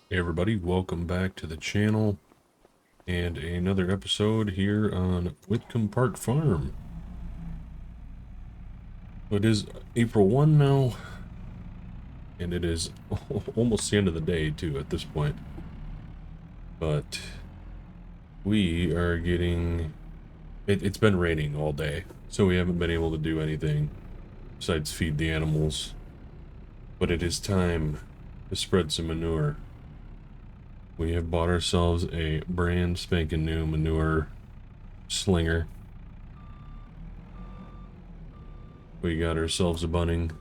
Hey everybody, welcome back to the channel and another episode here on Witcombe Park Farm. It is April 1 now, and it is almost the end of the day too at this point. But we are getting... It's been raining all day, so we haven't been able to do anything besides feed the animals. But it is time to spread some manure. We have bought ourselves a brand spanking new manure slinger. We got ourselves a Bunning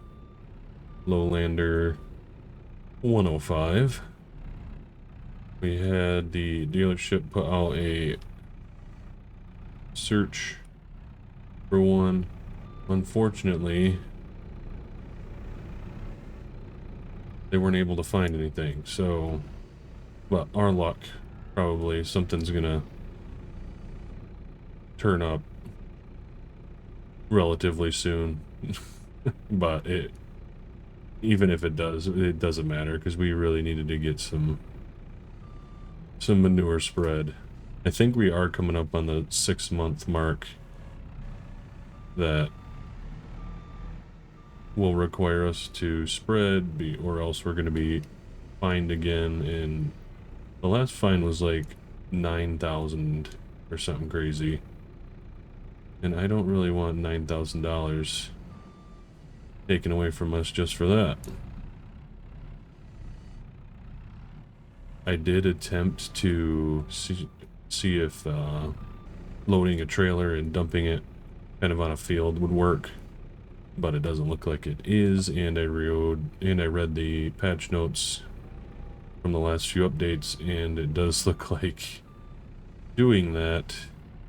Lowlander 105. We had the dealership put out a search for one. Unfortunately, they weren't able to find anything, so, but our luck, probably something's gonna turn up relatively soon. But even if it does, it doesn't matter because we really needed to get some manure spread. I think we are coming up on the 6-month mark that will require us to spread, or else we're going to be fined again. And the last fine was like 9,000 or something crazy, and I don't really want $9,000 taken away from us just for that. I did attempt to see if loading a trailer and dumping it kind of on a field would work, but it doesn't look like it is. And I read the patch notes from the last few updates, and it does look like doing that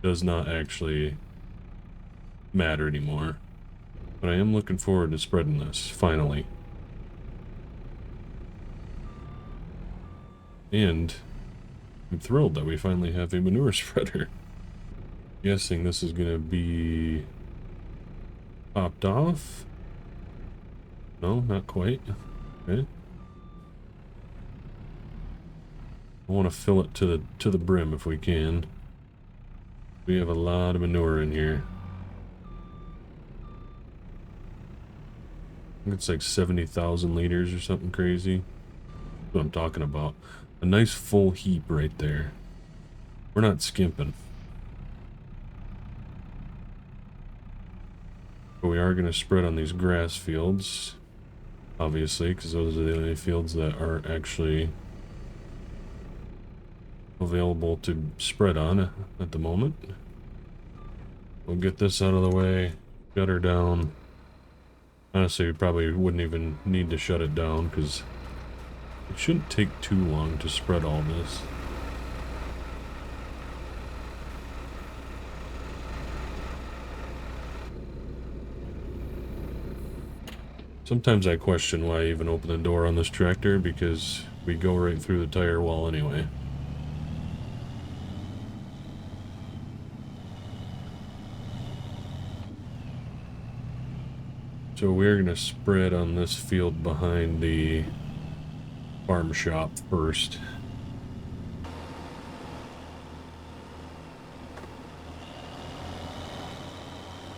does not actually matter anymore. But I am looking forward to spreading this, finally. And I'm thrilled that we finally have a manure spreader. Guessing this is gonna be topped off. No, not quite. Okay. I want to fill it to the brim if we can. We have a lot of manure in here. I think it's like 70,000 liters or something crazy. That's what I'm talking about. A nice full heap right there. We're not skimping. But we are going to spread on these grass fields, obviously, because those are the only fields that are actually available to spread on at the moment. We'll get this out of the way, shut her down. Honestly, we probably wouldn't even need to shut it down because it shouldn't take too long to spread all this. Sometimes I question why I even open the door on this tractor, because we go right through the tire wall anyway. So we're going to spread on this field behind the farm shop first.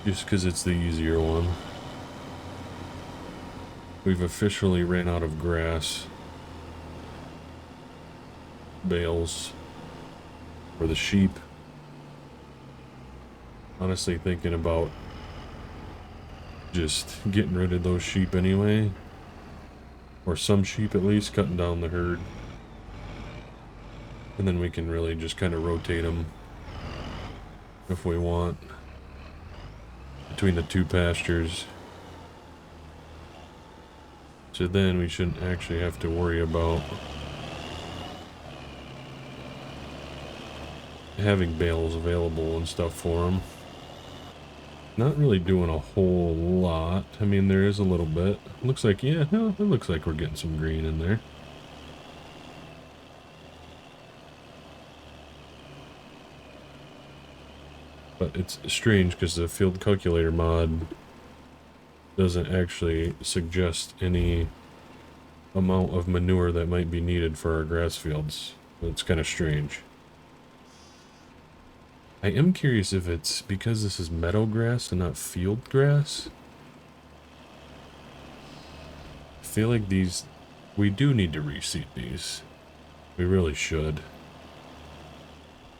Just because it's the easier one. We've officially ran out of grass bales for the sheep. Honestly, thinking about just getting rid of those sheep anyway, or some sheep at least, cutting down the herd, and then we can really just kind of rotate them if we want between the two pastures. So then we shouldn't actually have to worry about having bales available and stuff for them. Not really doing a whole lot. I mean, there is a little bit. Looks like, yeah, well, it looks like we're getting some green in there. But it's strange because the field calculator mod doesn't actually suggest any amount of manure that might be needed for our grass fields. It's kind of strange. I am curious if it's because this is meadow grass and not field grass. I feel like we do need to reseed these. We really should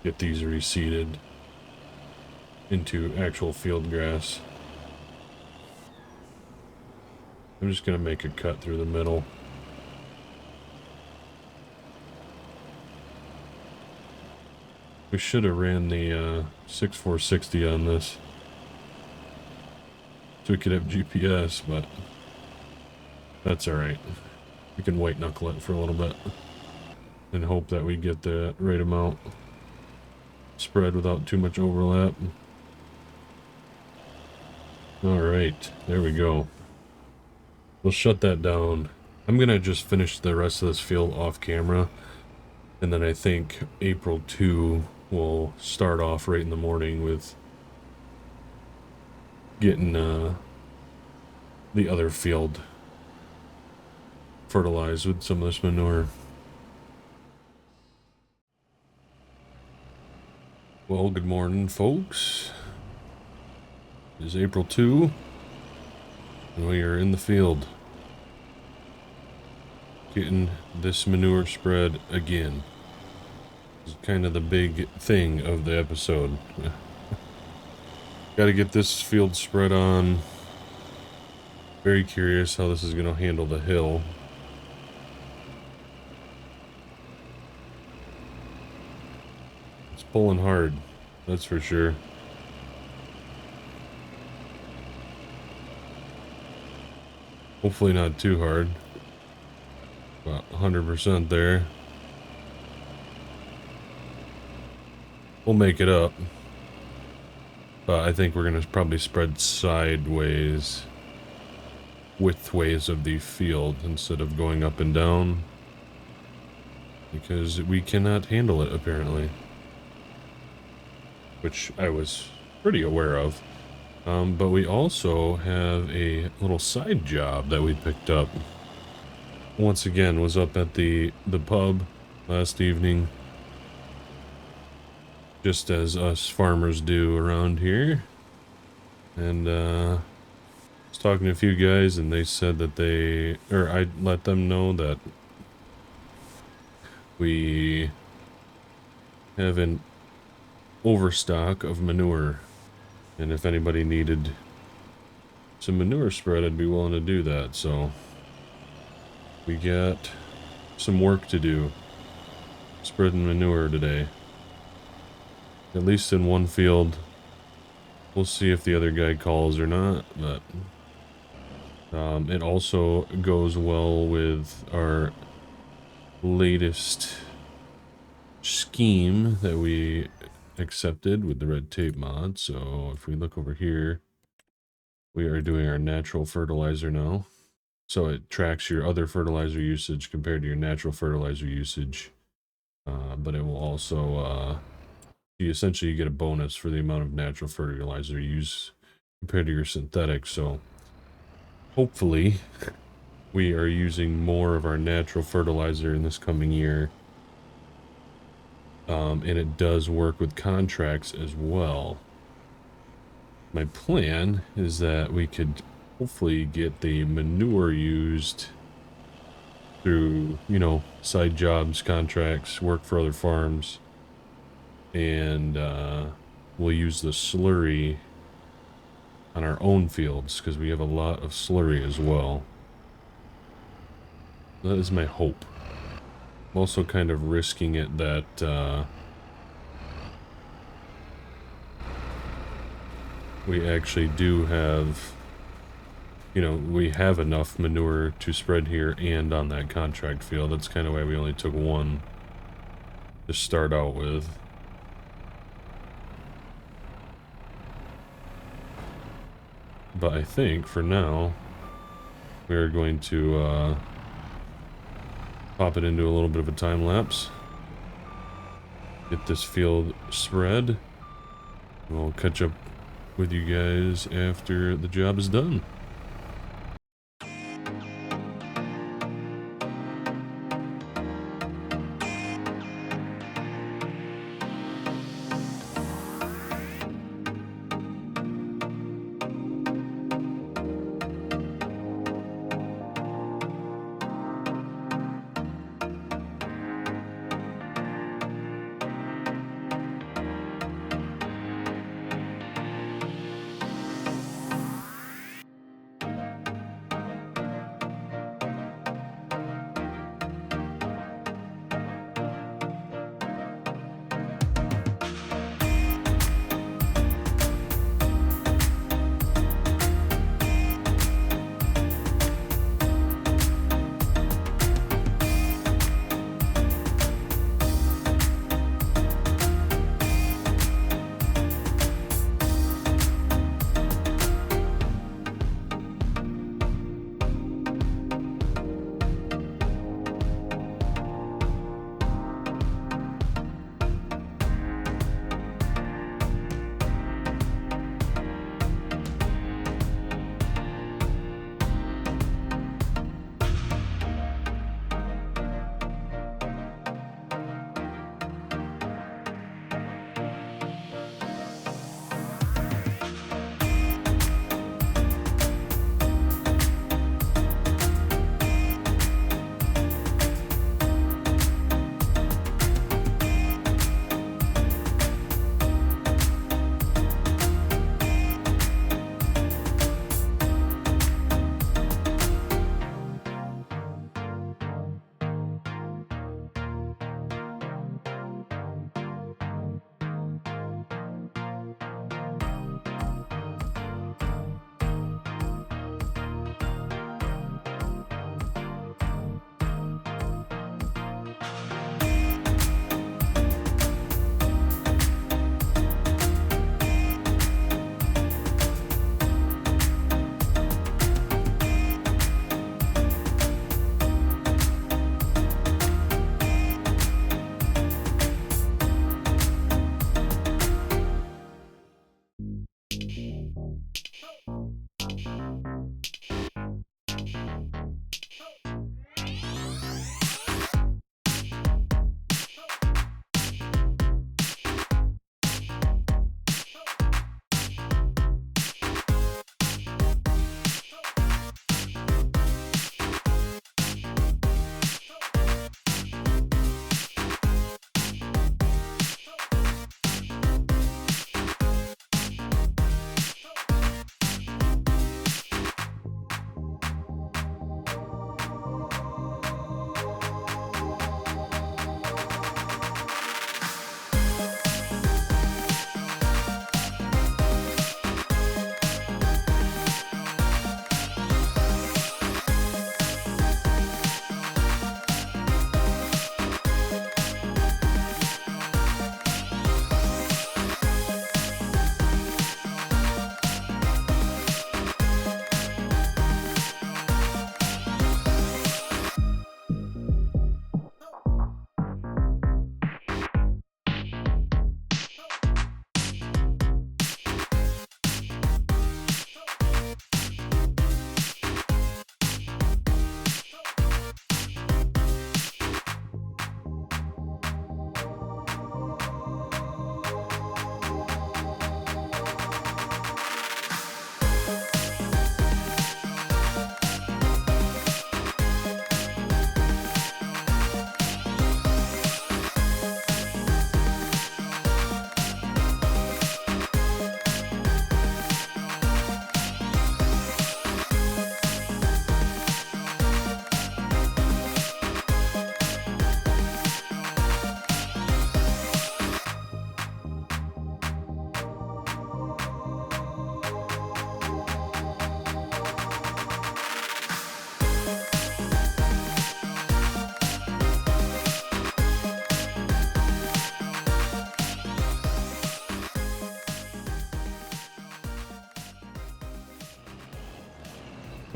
get these reseeded into actual field grass. I'm just gonna make a cut through the middle. We should have ran the 6460 on this, so we could have GPS, but that's alright. We can white knuckle it for a little bit and hope that we get the right amount spread without too much overlap. Alright, there we go. We'll shut that down. I'm gonna just finish the rest of this field off camera, and then I think April 2 will start off right in the morning with getting the other field fertilized with some of this manure. Well, good morning, folks. It is April 2, and we are in the field getting this manure spread again. This is kind of the big thing of the episode. Got to get this field spread on. Very curious how this is going to handle the hill. It's pulling hard, that's for sure. Hopefully not too hard. About 100% there. We'll make it up. But I think we're going to probably spread sideways, widthways of the field instead of going up and down. Because we cannot handle it, apparently. Which I was pretty aware of. But we also have a little side job that we picked up. Once again, was up at the pub last evening. Just as us farmers do around here. And I was talking to a few guys, and they said that I let them know that we have an overstock of manure. And if anybody needed some manure spread, I'd be willing to do that. So we got some work to do spreading manure today. At least in one field. We'll see if the other guy calls or not, but it also goes well with our latest scheme that we accepted with the red tape mod. So if we look over here, we are doing our natural fertilizer now. So it tracks your other fertilizer usage compared to your natural fertilizer usage. But it will also you essentially get a bonus for the amount of natural fertilizer you use compared to your synthetic. So hopefully we are using more of our natural fertilizer in this coming year. And it does work with contracts as well. My plan is that we could hopefully get the manure used through, side jobs, contracts, work for other farms. And we'll use the slurry on our own fields because we have a lot of slurry as well. That is my hope. I'm also kind of risking it that we actually do have, we have enough manure to spread here and on that contract field. That's kind of why we only took one to start out with. But I think, for now, we are going to pop it into a little bit of a time lapse. Get this field spread. We'll catch up with you guys after the job is done.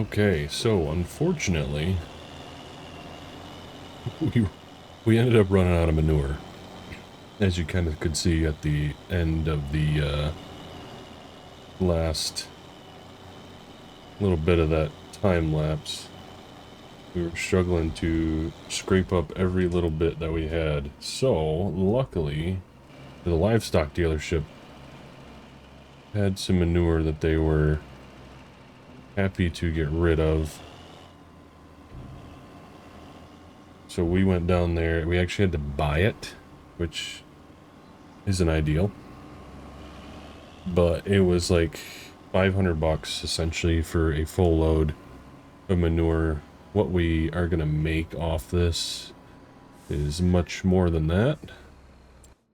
Okay, so unfortunately, we, we ended up running out of manure. As you kind of could see at the end of the last little bit of that time lapse, we were struggling to scrape up every little bit that we had. So, luckily, the livestock dealership had some manure that they were happy to get rid of. So we went down there. We actually had to buy it, which isn't ideal. But it was like 500 bucks essentially for a full load of manure. What we are going to make off this is much more than that.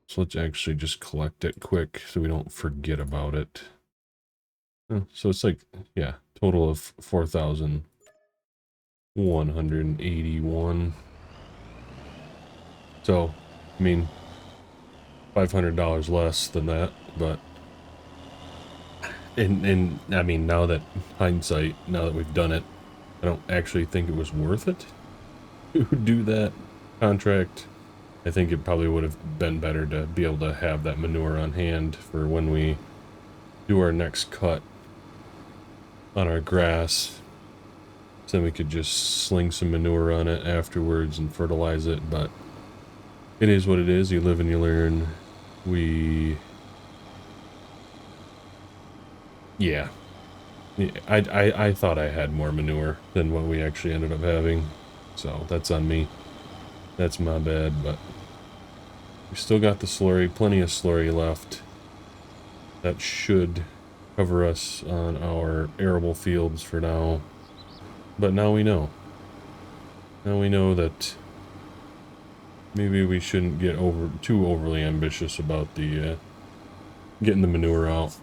So let's actually just collect it quick so we don't forget about it. So it's like, yeah, total of 4,181. So, I mean, $500 less than that, but and I mean, now that hindsight, now that we've done it, I don't actually think it was worth it to do that contract. I think it probably would have been better to be able to have that manure on hand for when we do our next cut on our grass. So then we could just sling some manure on it afterwards and fertilize it, but it is what it is. You live and you learn. Yeah. I thought I had more manure than what we actually ended up having. So that's on me. That's my bad, but we still got the slurry, plenty of slurry left. That should cover us on our arable fields for now. But now we know. Now we know that maybe we shouldn't get too overly ambitious about the getting the manure out.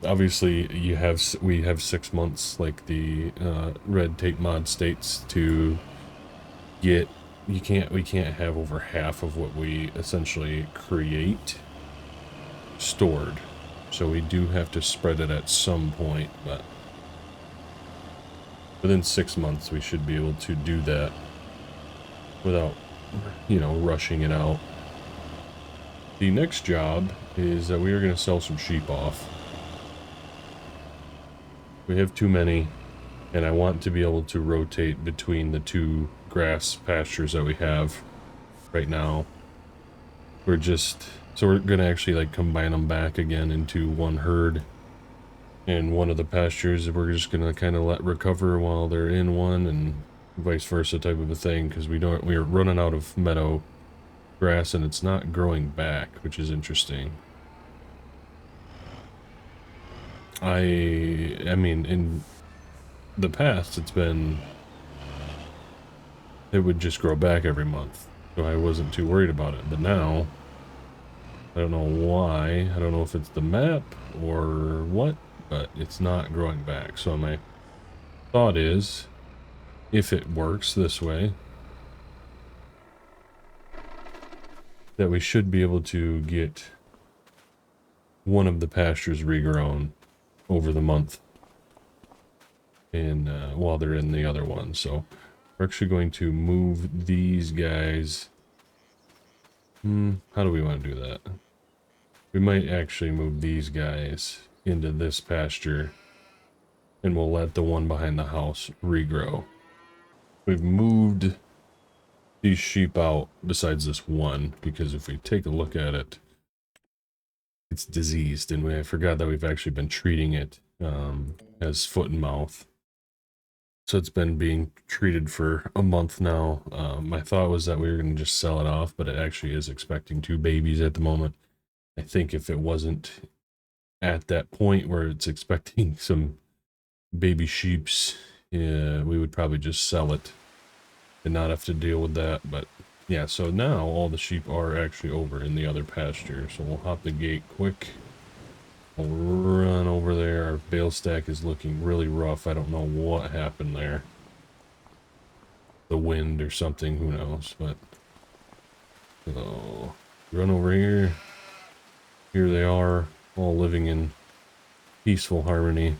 Obviously, we have 6 months, like the red tape mod states, to get. We can't have over half of what we essentially create stored. So we do have to spread it at some point, but within 6 months we should be able to do that without, rushing it out. The next job is that we are going to sell some sheep off. We have too many, and I want to be able to rotate between the two grass pastures that we have right now. So we're going to actually like combine them back again into one herd. And one of the pastures we're just going to kind of let recover while they're in one, and vice versa type of a thing, because we're running out of meadow grass and it's not growing back, which is interesting. I mean, in the past it would just grow back every month, so I wasn't too worried about it. But now, I don't know why. I don't know if it's the map or what, but it's not growing back. So my thought is, if it works this way, that we should be able to get one of the pastures regrown over the month, and while they're in the other one. So we're actually going to move these guys. How do we want to do that? We might actually move these guys into this pasture, and we'll let the one behind the house regrow. We've moved these sheep out besides this one, because if we take a look at it, it's diseased, and I forgot that we've actually been treating it as foot and mouth. So it's been being treated for a month now. My thought was that we were going to just sell it off, but it actually is expecting 2 babies at the moment. I think if it wasn't at that point where it's expecting some baby sheeps, we would probably just sell it and not have to deal with that. But yeah, so now all the sheep are actually over in the other pasture. So we'll hop the gate quick. We'll run over there. Our bale stack is looking really rough. I don't know what happened there. The wind or something, who knows. But so run over here. Here they are, all living in peaceful harmony.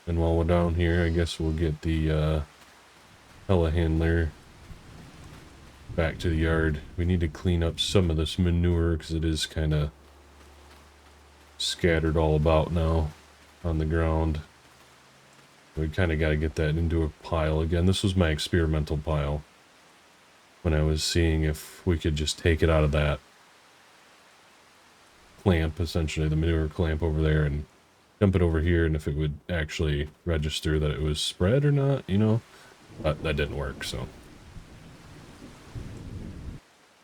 And while we're down here, I guess we'll get the telehandler back to the yard. We need to clean up some of this manure because it is kind of scattered all about now on the ground. We kind of got to get that into a pile again. This was my experimental pile when I was seeing if we could just take it out of that clamp, essentially the manure clamp over there, and dump it over here, and if it would actually register that it was spread or not, you know. But that didn't work, so.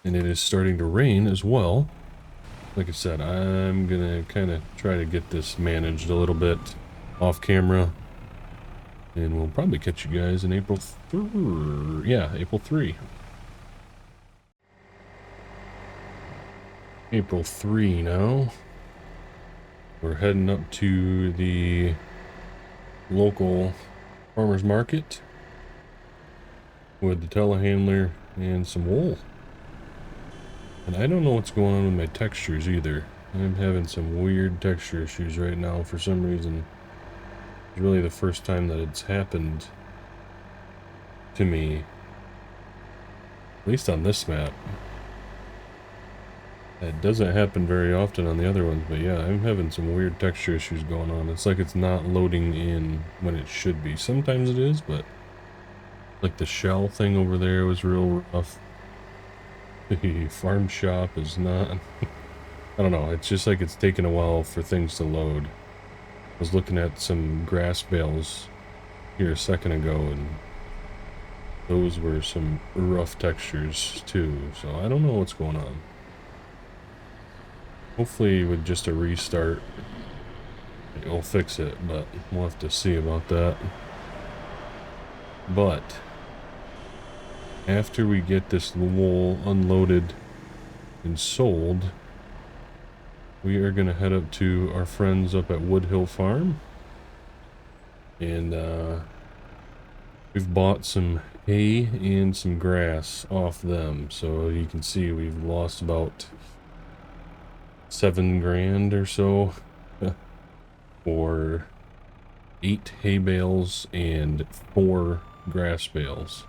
And it is starting to rain as well. Like I said, I'm gonna kind of try to get this managed a little bit off camera. And we'll probably catch you guys in April 3rd. Yeah, April 3. April 3 now. We're heading up to the local farmer's market with the telehandler and some wool. And I don't know what's going on with my textures either. I'm having some weird texture issues right now for some reason. It's really the first time that it's happened to me. At least on this map. It doesn't happen very often on the other ones, but yeah, I'm having some weird texture issues going on. It's like it's not loading in when it should be. Sometimes it is, but like the shell thing over there was real rough. The farm shop is not. I don't know, it's just like it's taking a while for things to load. I was looking at some grass bales here a second ago, and those were some rough textures too, so I don't know what's going on. Hopefully with just a restart it'll fix it, but we'll have to see about that. But after we get this wool unloaded and sold, we are going to head up to our friends up at Woodhill Farm. And we've bought some hay and some grass off them. So you can see we've lost about $7,000 or so for 8 hay bales and 4 grass bales.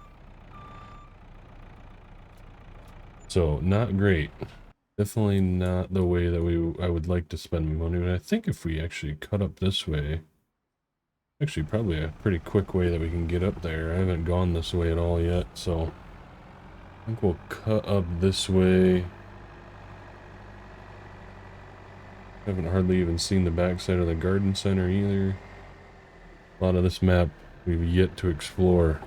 So not great. Definitely not the way that I would like to spend my money. But I think if we actually cut up this way, actually probably a pretty quick way that we can get up there. I haven't gone this way at all yet, so I think we'll cut up this way. Haven't hardly even seen the backside of the garden center either. A lot of this map we've yet to explore.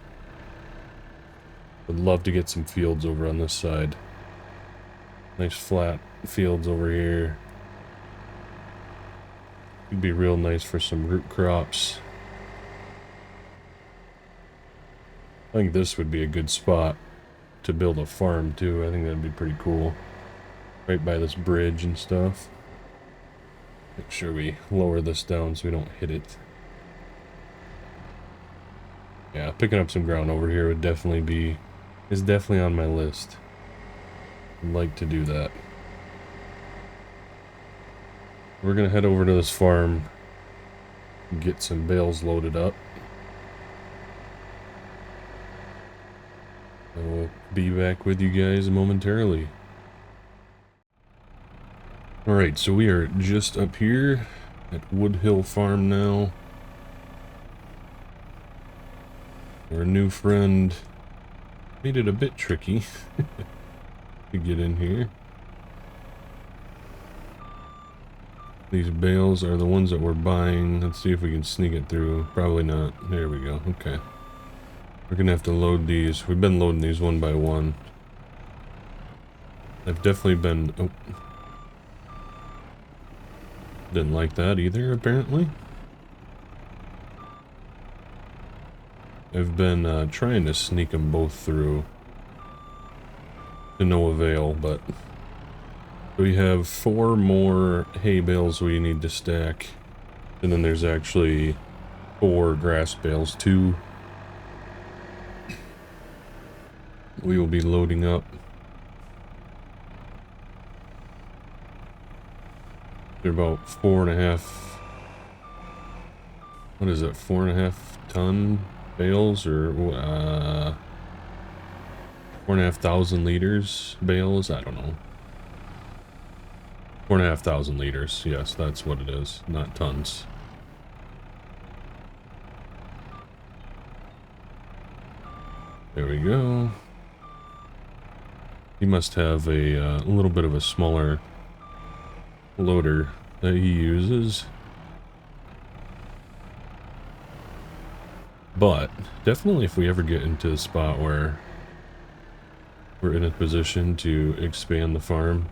Would love to get some fields over on this side. Nice flat fields over here. It'd be real nice for some root crops. I think this would be a good spot to build a farm too. I think that'd be pretty cool. Right by this bridge and stuff. Make sure we lower this down so we don't hit it. Yeah, picking up some ground over here would definitely be, is definitely on my list. I'd like to do that. We're gonna head over to this farm and get some bales loaded up. And we'll be back with you guys momentarily. Alright, so we are just up here at Woodhill Farm now. Our new friend made it a bit tricky to get in here. These bales are the ones that we're buying. Let's see if we can sneak it through. Probably not. There we go. Okay. We're gonna have to load these. We've been loading these one by one. I've definitely been... Oh. Didn't like that either, apparently. I've been trying to sneak them both through to no avail, but we have 4 more hay bales we need to stack, and then there's actually 4 grass bales, 2 we will be loading up. They're about 4.5 what is it, 4.5 ton bales, or 4,500 liters bales? I don't know. 4,500 liters. Yes, that's what it is, not tons. There we go. He must have a little bit of a smaller loader that he uses. But definitely if we ever get into a spot where we're in a position to expand the farm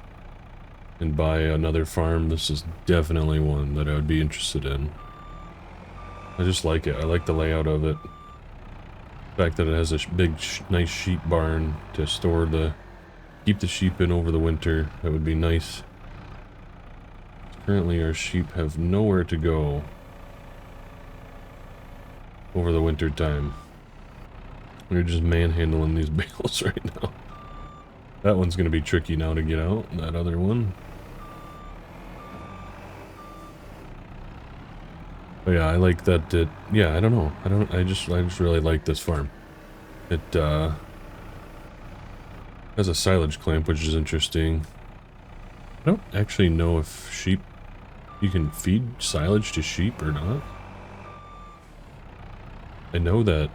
and buy another farm, this is definitely one that I would be interested in. I just like it. I like the layout of it. The fact that it has a big, nice sheep barn to store keep the sheep in over the winter. That would be nice. Currently our sheep have nowhere to go over the winter time. We're just manhandling these bales right now. That one's going to be tricky now to get out. That other one. But yeah, I like that yeah, I don't know. I just really like this farm. It has a silage clamp, which is interesting. I don't actually know if you can feed silage to sheep or not. I know that,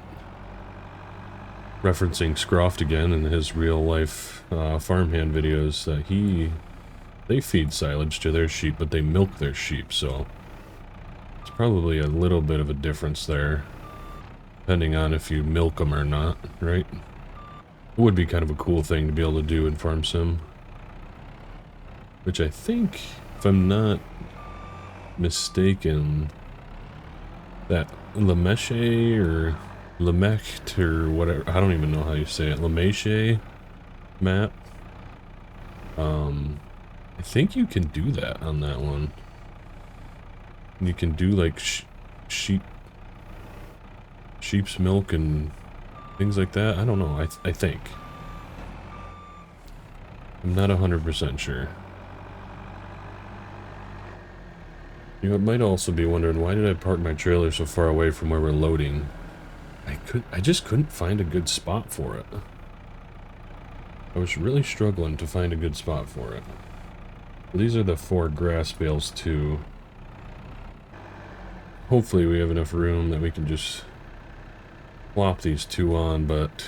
referencing Scroft again in his real life farmhand videos, that they feed silage to their sheep, but they milk their sheep, so it's probably a little bit of a difference there, depending on if you milk them or not, right? It would be kind of a cool thing to be able to do in Farm Sim, which I think, if I'm not mistaken, that Lameshe or Lamech or whatever, I don't even know how you say it, Lameshe map, I think you can do that on that one. You can do like sheep's milk and things like that. I don't know. I think. I'm not 100% sure. You might also be wondering, why did I park my trailer so far away from where we're loading? I just couldn't find a good spot for it. I was really struggling to find a good spot for it. These are the 4 grass bales too. Hopefully we have enough room that we can just plop these 2 on, but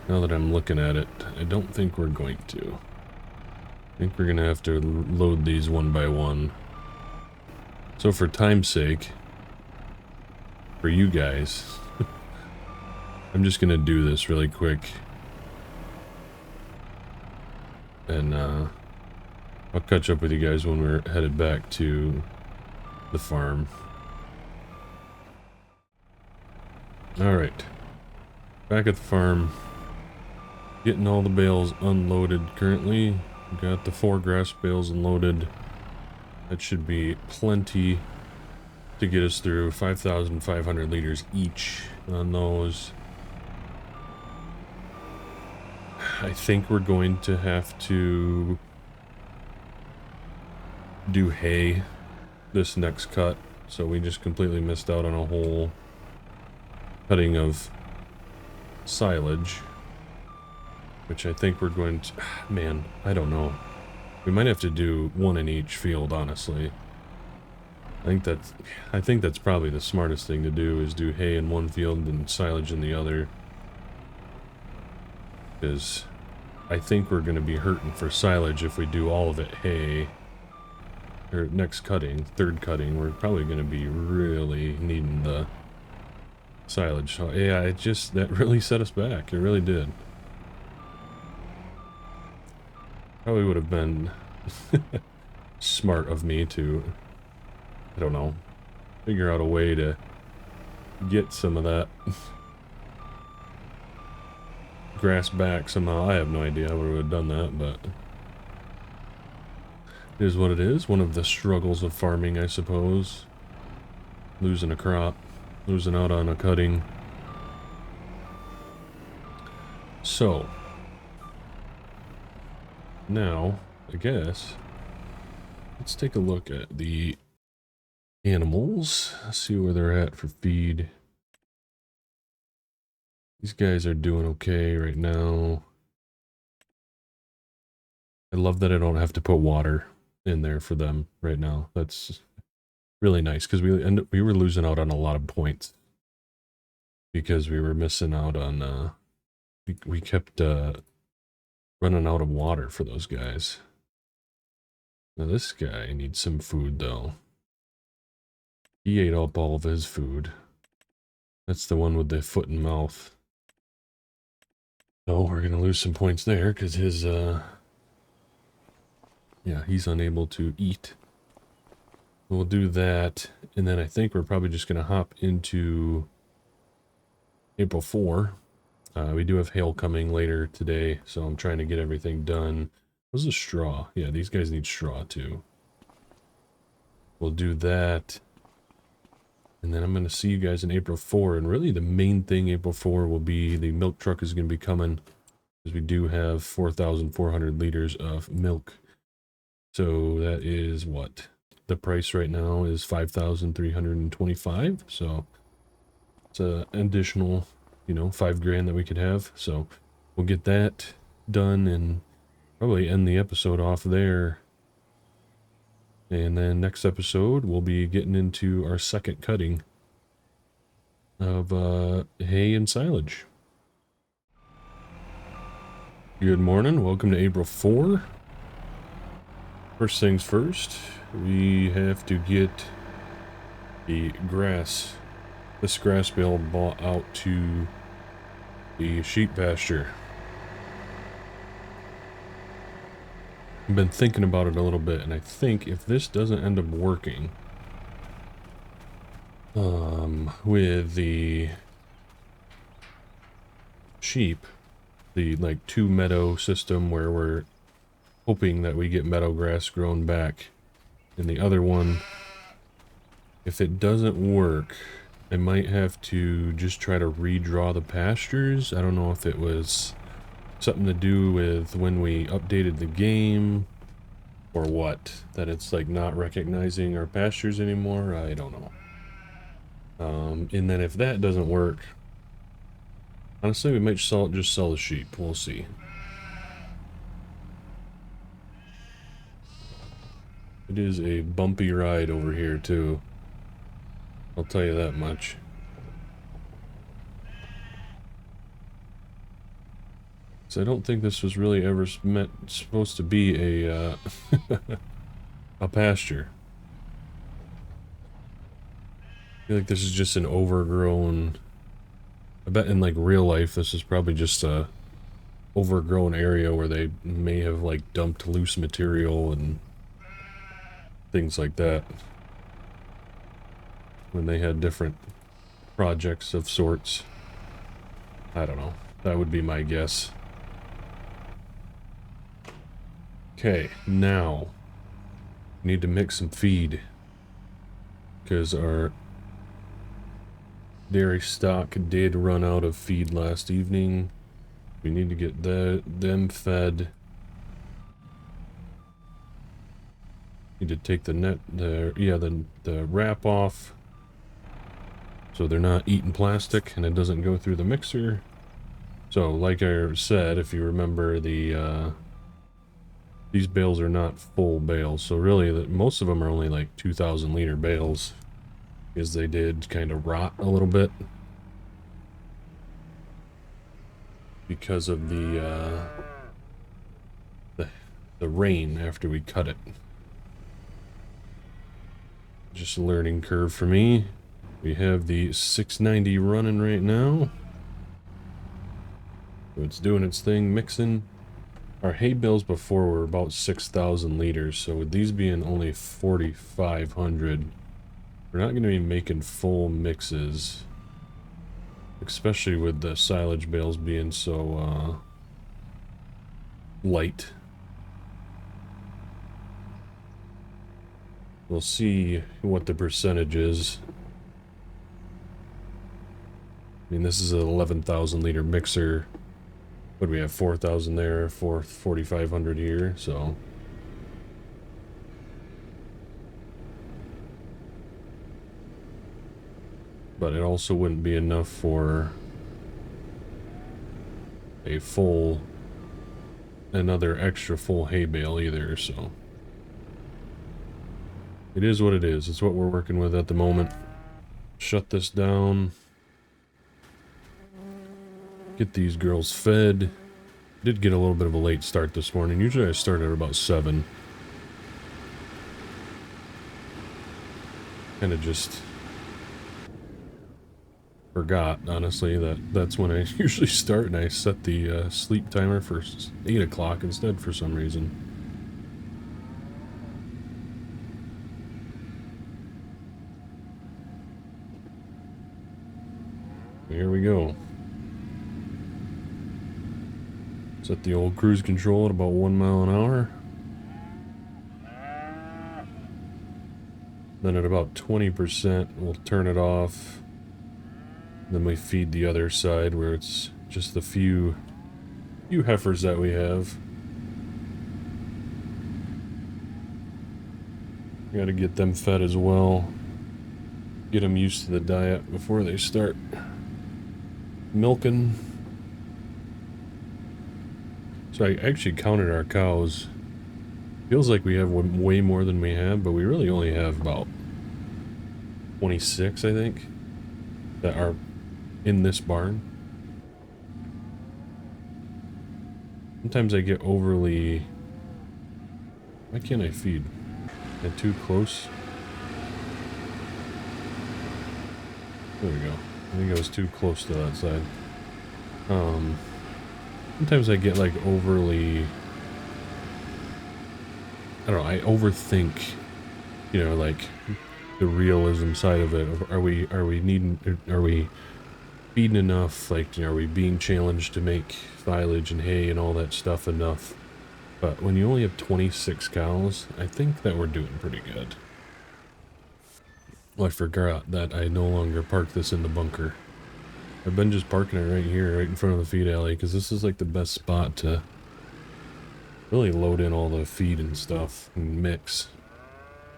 now that I'm looking at it, I don't think we're going to. I think we're gonna have to load these one by one. So for time's sake, for you guys, I'm just gonna do this really quick. And I'll catch up with you guys when we're headed back to the farm. Alright. Back at the farm. Getting all the bales unloaded currently. Got the 4 grass bales unloaded. That should be plenty to get us through. 5,500 liters each on those. I think we're going to have to do hay this next cut, so we just completely missed out on a whole cutting of silage, which I think we're going to, man, I don't know. We might have to do 1 in each field, honestly. I think that's probably the smartest thing to do, is do hay in one field and silage in the other. Because I think we're going to be hurting for silage if we do all of it hay. Or next cutting, 3rd cutting, we're probably going to be really needing the silage. So yeah, that really set us back. It really did. Probably would have been smart of me to, I don't know, figure out a way to get some of that grass back somehow. I have no idea how we would have done that, but it is what it is. One of the struggles of farming, I suppose. Losing a crop, losing out on a cutting. So, now, I guess, let's take a look at the animals. Let's see where they're at for feed. These guys are doing okay right now. I love that I don't have to put water in there for them right now. That's really nice because we were losing out on a lot of points because we were missing out on we kept running out of water for those guys. Now this guy needs some food though. He ate up all of his food. That's the one with the foot and mouth. So we're gonna lose some points there because his yeah, he's unable to eat. We'll do that, and then I think we're probably just gonna hop into April 4. We do have hail coming later today, so I'm trying to get everything done. What's the straw? Yeah, these guys need straw too. We'll do that. And then I'm going to see you guys in April 4. And really the main thing April 4 will be the milk truck is going to be coming. Because we do have 4,400 liters of milk. So that is what? The price right now is 5,325. So it's an additional, you know, $5,000 that we could have. So we'll get that done and probably end the episode off there. And then next episode, we'll be getting into our second cutting of hay and silage. Good morning. Welcome to April 4. First things first, we have to get the grass, this grass bale bought out to the sheep pasture. I've been thinking about it a little bit, and I think if this doesn't end up working, with the sheep, the like 2 meadow system where we're hoping that we get meadow grass grown back, and the other one, if it doesn't work, I might have to just try to redraw the pastures. I don't know if it was something to do with when we updated the game or what, that it's like not recognizing our pastures anymore. I don't know. And then if that doesn't work, honestly, we might just sell the sheep. We'll see. It is a bumpy ride over here too, I'll tell you that much. So I don't think this was really ever supposed to be a a pasture. I feel like this is just an overgrown, I bet in like real life this is probably just a overgrown area where they may have like dumped loose material and things like that when they had different projects of sorts. I don't know. That would be my guess. Okay, now we need to mix some feed because our dairy stock did run out of feed last evening. We need to get them fed. Need to take the wrap off so they're not eating plastic and it doesn't go through the mixer. So like I said, if you remember, these bales are not full bales, so really most of them are only like 2,000 liter bales because they did kind of rot a little bit because of the rain after we cut it. Just a learning curve for me. We have the 690 running right now. So it's doing its thing, mixing. Our hay bales before were about 6,000 liters, so with these being only 4,500, we're not going to be making full mixes. Especially with the silage bales being so light. We'll see what the percentage is. I mean, this is an 11,000 liter mixer. What do we have? 4,000 there, 4,500 here, so. but it also wouldn't be enough for a full, another extra full hay bale either, so it is what it is. It's what we're working with at the moment. Shut this down. Get these girls fed. Did get a little bit of a late start this morning. Usually I start at about 7. Kind of just forgot, honestly, that that's when I usually start, and I set the sleep timer for 8 o'clock instead for some reason. Here we go. Set the old cruise control at about 1 mile an hour. Then at about 20%, we'll turn it off. Then we feed the other side where it's just the few heifers that we have. Gotta get them fed as well. Get them used to the diet before they start milking. So I actually counted our cows. Feels like we have way more than we have, but we really only have about 26, I think, that are in this barn. Sometimes I get overly... Why can't I feed? Am I too close? There we go. I think I was too close to that side. Sometimes I get like overly... I don't know, I overthink, you know, like the realism side of it. Are we feeding enough? Like, you know, are we being challenged to make silage and hay and all that stuff enough? But when you only have 26 cows, I think that we're doing pretty good. Well, I forgot that I no longer park this in the bunker. I've been just parking it right here, right in front of the feed alley, because this is like the best spot to really load in all the feed and stuff and mix.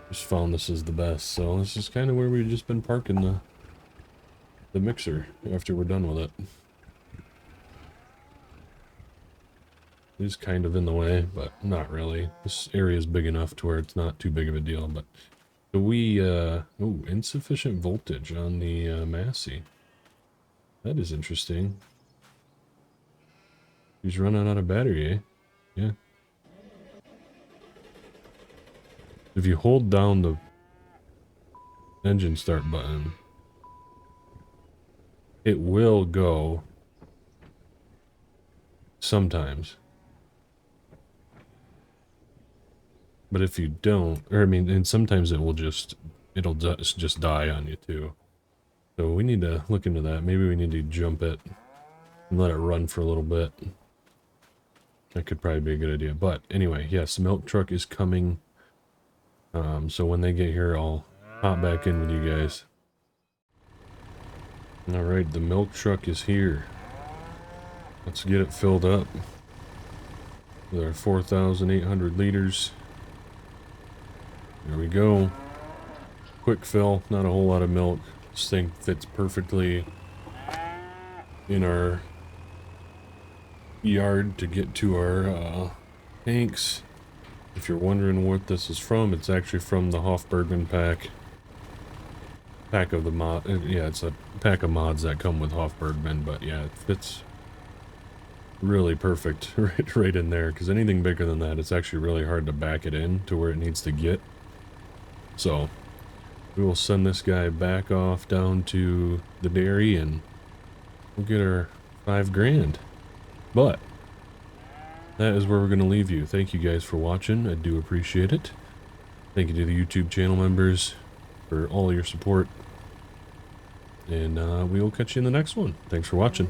Just found this is the best, so this is kind of where we've just been parking the mixer after we're done with it. It's kind of in the way, but not really. This area is big enough to where it's not too big of a deal, but so we, oh, insufficient voltage on the Massey. That is interesting. He's running out of battery, eh? Yeah. If you hold down the engine start button, it will go sometimes. But if you don't, or I mean, and sometimes it'll just die on you too. So we need to look into that. Maybe we need to jump it and let it run for a little bit. That could probably be a good idea. But anyway, yes, the milk truck is coming. So when they get here, I'll hop back in with you guys. Alright, the milk truck is here. Let's get it filled up with our 4,800 liters. There we go. Quick fill, not a whole lot of milk. This thing fits perfectly in our yard to get to our tanks. If you're wondering what this is from, it's actually from the Hofbergman pack of the mod. Yeah, it's a pack of mods that come with Hofbergman, but yeah, it fits really perfect right in there, because anything bigger than that, it's actually really hard to back it in to where it needs to get. So we will send this guy back off down to the dairy and we'll get our 5 grand. But that is where we're going to leave you. Thank you guys for watching. I do appreciate it. Thank you to the YouTube channel members for all your support. And we will catch you in the next one. Thanks for watching.